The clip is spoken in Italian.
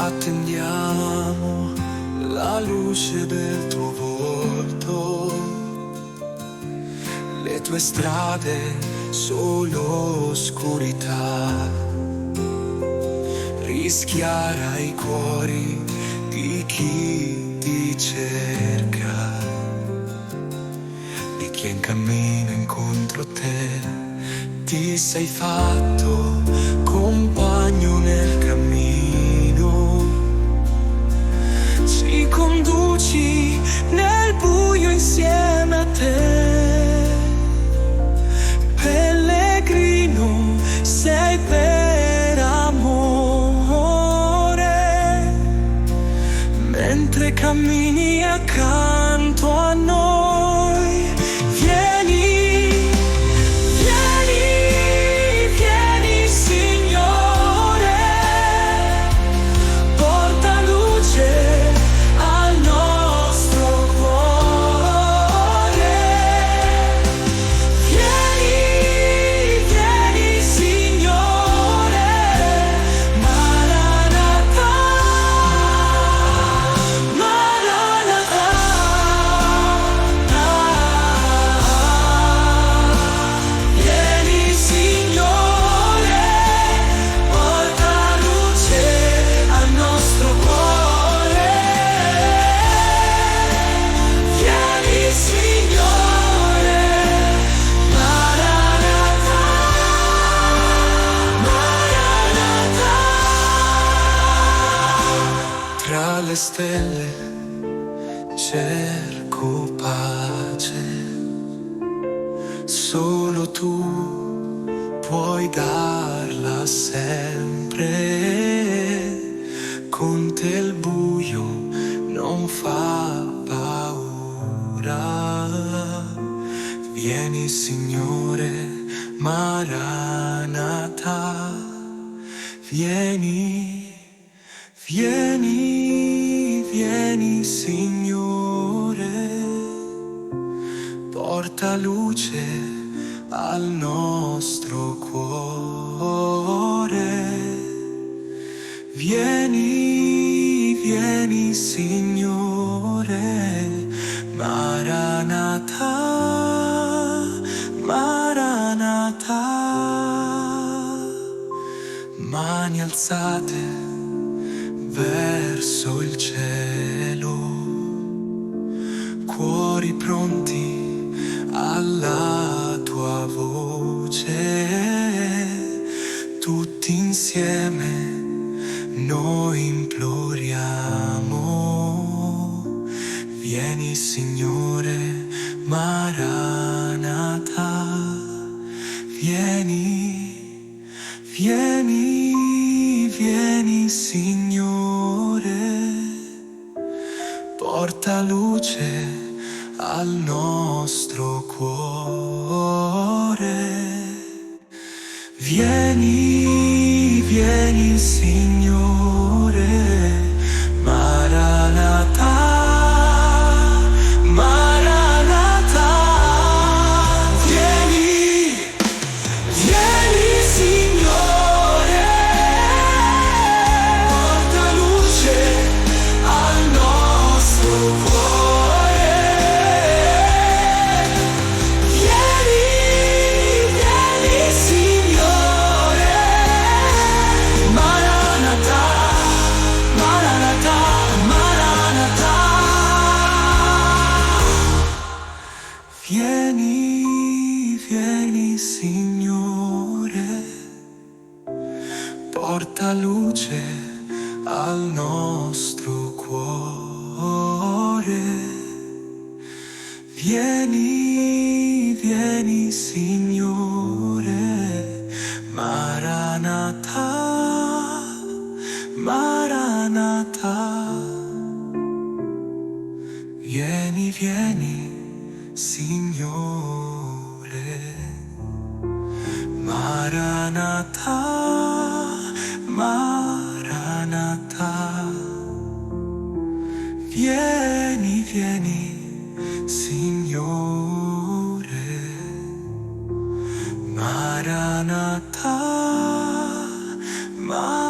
Attendiamo la luce del tuo volto, le tue strade solo oscurità. Rischiara i cuori di chi ti cerca, di chi è in cammino incontro a te. Ti sei fatto compagno nel cammino, ci conduci nel buio insieme a te. Pellegrino sei per amore, mentre cammini accanto a noi. Tra le stelle cerco pace, solo tu puoi darla sempre. Con te il buio non fa paura. Vieni Signore, Maranatha, vieni. Vieni, vieni Signore, porta luce al nostro cuore. Vieni, vieni Signore, Maranatha, Maranatha. Mani alzate verso il cielo, cuori pronti alla tua voce. Tutti insieme noi imploriamo, vieni Signore, Maranatha, vieni, vieni, vieni Signore, porta luce al nostro cuore. Vieni, vieni Signore, Maranatha, Maranatha. Vieni, vieni Signore, porta luce al nostro cuore. Vieni, vieni Signore, Maranatha, Maranatha, Maranatha. Vieni, vieni Signore, porta luce al nostro cuore. Vieni, vieni Signore, Maranatha, Maranatha. Vieni, vieni Signore, Maranatha, Maranatha. Vieni, vieni Signore, Maranatha, Maranatha.